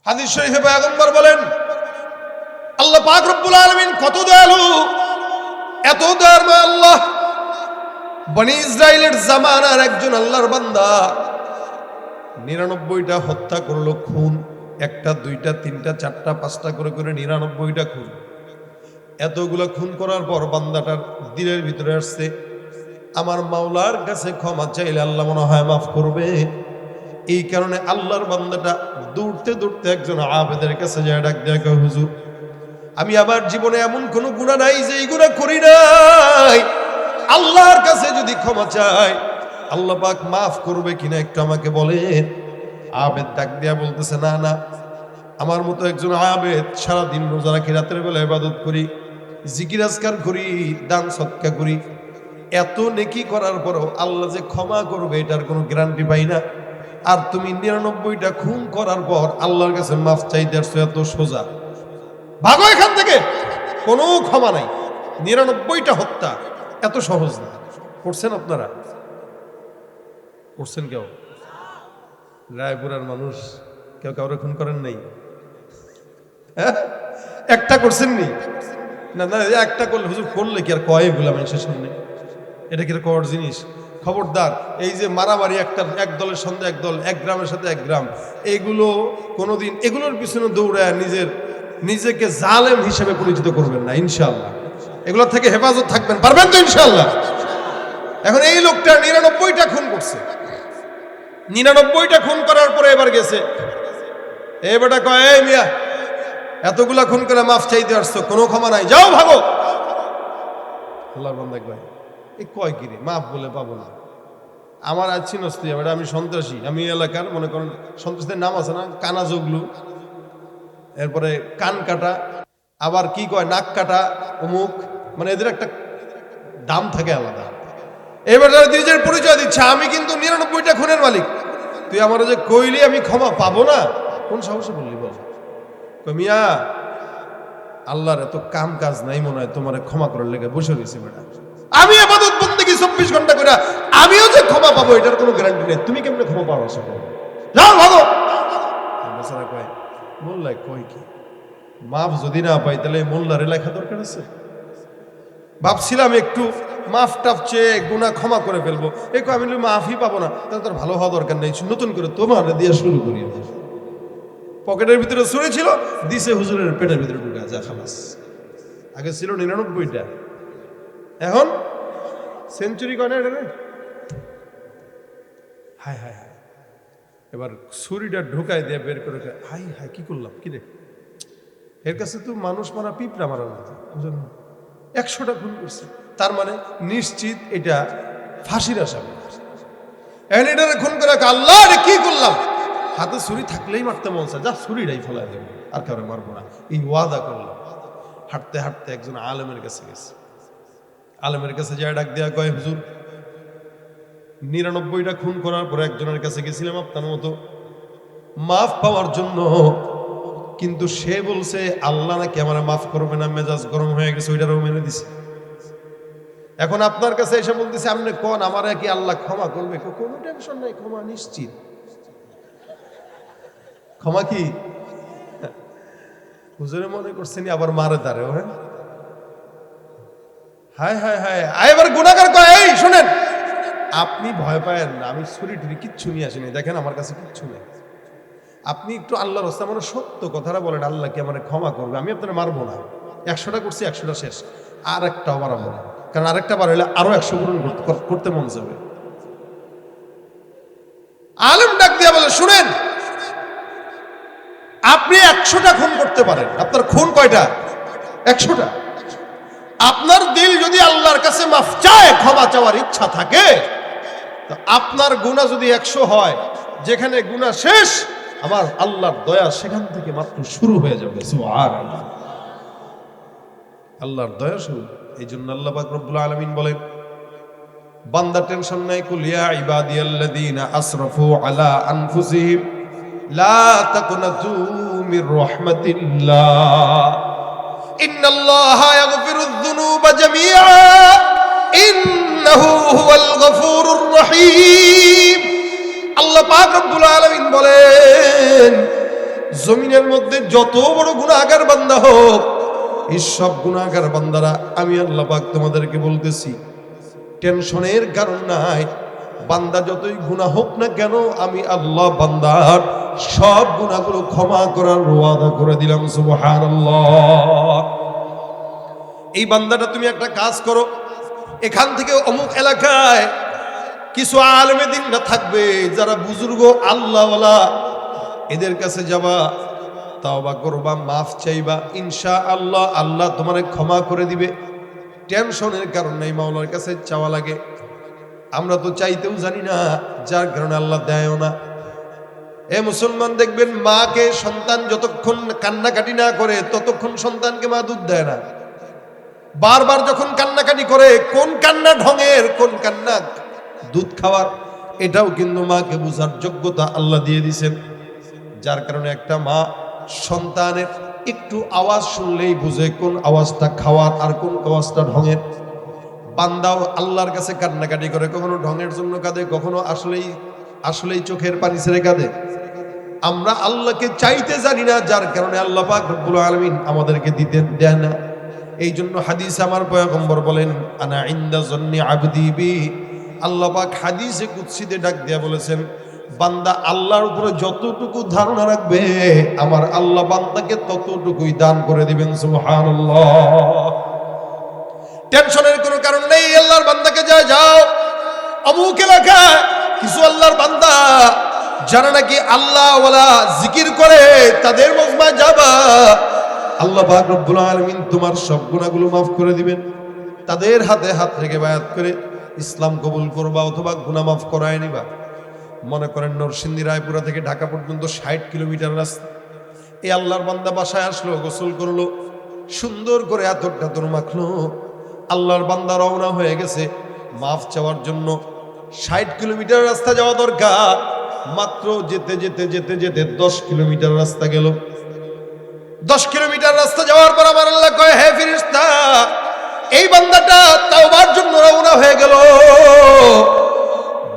হাদিস শরীফে পয়গম্বর বলেন, আল্লাহ পাক রব্বুল আলামিন কত দয়ালু, এত দয়াময় আল্লাহ। বনি ইসরাইলের জামানার একজন আল্লাহর বান্দা 99টা হত্যা করলো, খুন, 1টা 2টা 3টা 4টা 5টা করে করে 99টা খুন। এতগুলো খুন করার পর বান্দাটার দিলের ভিতরে আসছে, আমার মাওলার কাছে ক্ষমা চাইলে আল্লাহ মনে হয় মাফ করবে। এই কারণে আল্লাহর বান্দাটা দৌড়তে দৌড়তে একজন আবেদের কাছে যায়, ডাক দেয়া কয়, হুজুর আমি আমার জীবনে এমন কোনো গুনাহ নাই যে এই গুনাহ করি নাই, আল্লাহর কাছে যদি ক্ষমা চাই আল্লাহ পাক মাফ করবে কিনা একটু আমাকে বলেন। আবেদ ডাক দেয়া বলতেছে, না না, আমার মতো একজন আবেদ সারাদিন রোজা রাখি, রাতের বেলা ইবাদত করি, জিকির আজকার করি, দান সদকা করি, এত নেকি করার পরও আল্লাহ যে ক্ষমা করবে এটার কোনো গ্যারান্টি পাই না। আর তুমি 99টা খুন করার পর আল্লাহর কাছে মাফ চাইতে আসছো, এত সোজা, ভাগো এখান থেকে, কোনো ক্ষমা নাই। 99টা হত্যা এত সহজ না। করছেন আপনারা? করছেন কেউ? রায়পুরার মানুষ কেউ কাউরে খুন করেন নাই? একটা করছেন নি? না না, একটা করলে হুজুর করলে কি আর কয় এগুলা মানুষের সামনে? এটা কি কর জিনিস? খবরদার, এই যে মারামারি, একটা এক দলের সঙ্গে এক দল, এক গ্রামের সাথে এক গ্রাম, এইগুলো কোনোদিন এগুলোর পিছনে দৌড়ায় নিজেকে জালেম হিসেবে পরিচিত করবেন না ইনশাআল্লাহ। এগুলো থেকে হেফাজত থাকবেন, পারবেন তো ইনশাআল্লাহ? এখন এই লোকটা 99টা খুন করছে, 99টা খুন করার পরে এবার গেছে, এই বেটা কয়, এই মিয়া এতগুলা খুন করে মাফ চাইতে আসছো, কোনো ক্ষমা নাই, যাও ভাগো। আল্লাহর বান্দা কয়, এই কয় কি রে, মাফ বলে পাবো না? আমার আজ চিনস্তি, আমি সন্ত্রাসী, আমি এলাকার, মনে করেন সন্ত্রাসীদের নাম আছে না, কানা জগলু, এরপরে কান কাটা, আবার কি কয় নাক কাটা, অমুক, মানে এদের একটা দাম থাকে আলাদা। এবার নিজের পরিচয় দিচ্ছে, আমি কিন্তু 99টা খুনের মালিক, তুই আমার যে কইলি আমি ক্ষমা পাবো না, কোন সাহসে বললি বল? মিয়া আল্লাহর এত কাম কাজ নাই মনে হয় তোমার ক্ষমা করার লেগে বসে রয়েছে বেটা, আমি ইবাদত বন্দেগী 24 ঘন্টা করে, আমিও যে ক্ষমা পাবো এটার কোনো গ্যারান্টি নেই, তুমি কেমনে ক্ষমা পাবো? যাও ভাগো। বেচারা কয়, মোল্লা কয় কি, মাফ যদি না পাই তাহলে মোল্লার লেখা দরকার আছে? ভাবছিলাম একটু মাফ টাফ চেয়ে গুনাহ ক্ষমা করে ফেলবো, এই কয় আমি মাফই পাবো না, তাহলে তোর ভালো হওয়া দরকার নেই, নতুন করে তোমার দিয়ে শুরু করি। পকেটের ভিতরে ছুরি ছিল, দিছে হুজুরের পেটের ভিতরে ঢুকা, যা খালাস। আগে ছিল 99টা, এখন সেঞ্চুরি কয় না এটা রে। হায় হায় হায়, এবার ছুরিটা ঢুকাই দিয়ে বের করে, হাই হাই কি করলাম, কি রে, এর কাছে তো মানুষ মারা পিঁপড়া মারার মতো, বুঝলেন? 100টা খুন করছে, তার মানে নিশ্চিত এটা ফাঁসির আসামি। এখন এটারে খুন করে আল্লাহ রে কি করলাম, হাতে ছুরি থাকলেই মারতে মন চায়, যা ছুরিটাই ফেলাই দেবো, আর কারো মারবো না, এই ওয়াদা করলাম। হাঁটতে হাঁটতে একজন আলেমের কাছে গেছে, আলেমের কাছে যায়, ডাক দেয়া কয়, হুজুর 99টা খুন করার পরে একজনের কাছে গেছিলাম আপনার মতো মাফ পাওয়ার জন্য, কিন্তু সে বলছে আল্লাহ নাকি আমার মাফ করবে না, মেজাজ গরম হয়ে গেছে, ওইটারও মেনে দিছে। এখন আপনার কাছে এসে বলতেছে, আপনি কোন আমার কি আল্লাহ ক্ষমা করবে? কোনো টেনশন নাই, ক্ষমা নিশ্চিত। ক্ষমা কি হুজুরে মনে করছেন আবার মারে দাঁড়ে? হ্যাঁ, হায় হায় হায়, এবার গুনাহগার কয়, এই শুনেন, আপনি ভয় পায়েন না, আমি ছুরি টুরি কিচ্ছু নিয়ে আসিনি, দেখেন আমার কাছে কিচ্ছু নেই, আপনি একটু আল্লাহর রাস্তা মানে সত্য কথাটা বলেন, আল্লাহ কি আমার ক্ষমা করবে? আমি আপনারা মারবো না, 100টা করছি, 100টা শেষ, আর একটাও বাড়াবো না, কারণ আরেকটা বার হলে আরো 100 পূরণ করতে মন যাবে। আলেম ডাক দিয়া বলে, শুনেন, আপনি 100টা খুন করতে পারেন, আপনার খুন কয়টা? 100টা। আপনার দিল যদি আল্লাহর কাছে মাফ চায়, ক্ষমা চাওয়ার ইচ্ছা থাকে, তো আপনার গুনাহ যদি 100 হয়, যেখানে গুনাহ শেষ আমার আল্লাহর দয়া সেখান থেকে মাত্র শুরু হয়ে যাবে। সুবহানাল্লাহ, আল্লাহর দয়া শুরু। এই জন্য আল্লাহ পাক রব্বুল আলামিন বলেন, বান্দা টেনশন নাই, কুল ইয়া ইবাদিয়াল্লাযীনা আসরাফু আলা আনফুসিহিম লা তাকনাতু মির রাহমাতিল্লাহ ইন্নাল্লাহা ইয়াগফিরুয যুনুবা জামিআ ইন্নাহু হুয়াল গফুরুর রহিম। আল্লাহ পাক রব্বুল আলামিন বলেন, জমিনের মধ্যে যত বড় গুনাহগার বান্দা হোক, এই সব গুনাহগার বান্দারা আমি আল্লাহ পাক তোমাদেরকে বলতেছি, টেনশনের কারণ নাই। বান্দা যতই গুনাহ হোক না কেন, আমি আল্লাহ বান্দার সব গুনাহগুলো ক্ষমা করার ওয়াদা করে দিলাম। সুবহানাল্লাহ। এই বান্দাটা তুমি একটা কাজ করো, এখান থেকে অমুক এলাকায় কিছু আলেমে দিন না থাকবে, যারা বুজুর্গ আল্লাহওয়ালা, এদের কাছে যাবা, তাওবা করবা, মাফ চাইবা, ইনশাআল্লাহ আল্লাহ তোমারে ক্ষমা করে দিবে। টেনশনের কারণ নাই, মাওলার কাছে চাওয়া লাগে। আমরা তো চাইতেও জানি না, যার কারণে আল্লাহ দেয়ও না। এ মুসলমান, দেখবেন মাকে সন্তান যতক্ষণ কান্নাকাটি না করে ততক্ষণ সন্তানকে মা দুধ দেয় না। বারবার যখন কান্নাকাটি করে, কোন কান্না ঢঙের, কোন কান্না দুধ খাওয়ার, এটাও কিন্তু মাকে বুঝার যোগ্যতা আল্লাহ দিয়ে দিয়েছেন। যার কারণে একটা মা সন্তানের একটু আওয়াজ শুনলেই বুঝে কোন আওয়াজটা খাওয়ার আর কোন আওয়াজটা ঢঙের। বান্দাও আল্লাহর কাছে কান্নাকাটি করে, কখনো ঢঙের জন্য কাঁদে, কখনো আসলেই চোখের পানি ছেড়ে কাঁদে। আমরা আল্লাহকে চাইতে জানি না, যার কারণে আল্লাহ পাক রব্বুল আলামিন আমাদেরকে দিতে দেয় না। এই জন্য হাদিসে আমার পয়গম্বর বলেন, আনা ইনদা যন্নি আবদি বি। আল্লাহ পাক হাদিসে কুদসিতে ডাক দিয়া বলেছেন, বান্দা আল্লাহর উপরে যতটুকু ধারণা রাখবে, আমার আল্লাহ বান্দাকে ততটুকুই দান করে দিবেন। সুবহানাল্লাহ। টেনশনের কোনো কারণ নেই। আল্লাহর বান্দাকে যাও অমুক এলাকায় কিছু আল্লাহর বান্দা যারা নাকি আল্লাহ ওয়ালা জিকির করে, তাদের মজমায় যাবা, আল্লাহ পাক রব্বুল আলামিন তোমার সব গুনাহগুলো মাফ করে দিবেন। তাদের হাতে হাত রেখে বায়াত করে ইসলাম কবুল করবা, অথবা গুনাহ মাফ করায় নিবা। মনে করেন নরসিংদী রায়পুরা থেকে ঢাকা পর্যন্ত 60 কিলোমিটার রাস্তা। এই আল্লাহর বান্দা বাসায় আসলো, গোসল করলো, সুন্দর করে আতর টাতর মাখলো, আল্লাহর বান্দা রওনা হয়ে গেছে মাফ চাওয়ার জন্য। 60 কিলোমিটার রাস্তা যাওয়া দরকার, মাত্র যেতে যেতে যেতে যেতে 10 কিলোমিটার রাস্তা গেল। 10 কিলোমিটার রাস্তা যাওয়ার পর আমার আল্লাহ কয়, হে ফেরেশতা, এই বান্দাটা তাওবার জন্য রওনা হয়ে গেল,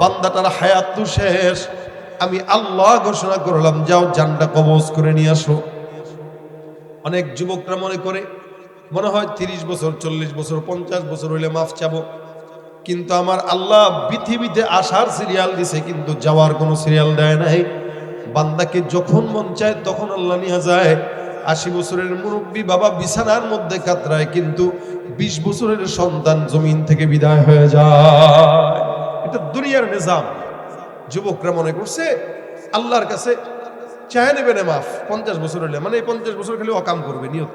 বান্দাটার হায়াত তো শেষ। আমি আল্লাহ ঘোষণা করলাম, যাও জানটা কবজ করে নিয়ে আসো। অনেক যুবকরা মনে হয় 30 বছর, 40 বছর, 50 বছর হইলে মাফ চাবো, কিন্তু আমার আল্লাহ পৃথিবীতে আসার সিরিয়াল দিছে, কিন্তু যাওয়ার কোনো সিরিয়াল দেয় নাই। বান্দাকে যখন মন চায় তখন আল্লাহ নিয়ে যায়। 80 বছরের মুরব্বী বাবা বিছানার মধ্যে কাতরায়, কিন্তু 20 বছরের সন্তান জমিন থেকে বিদায় হয়ে যায়। এটা দুনিয়ার নিজাম। যুবকরা মনে করছে আল্লাহর কাছে চায় নেবে না মাফ, 50 বছর হলে, মানে 50 বছর খালি অকাম করবে, নিয়ত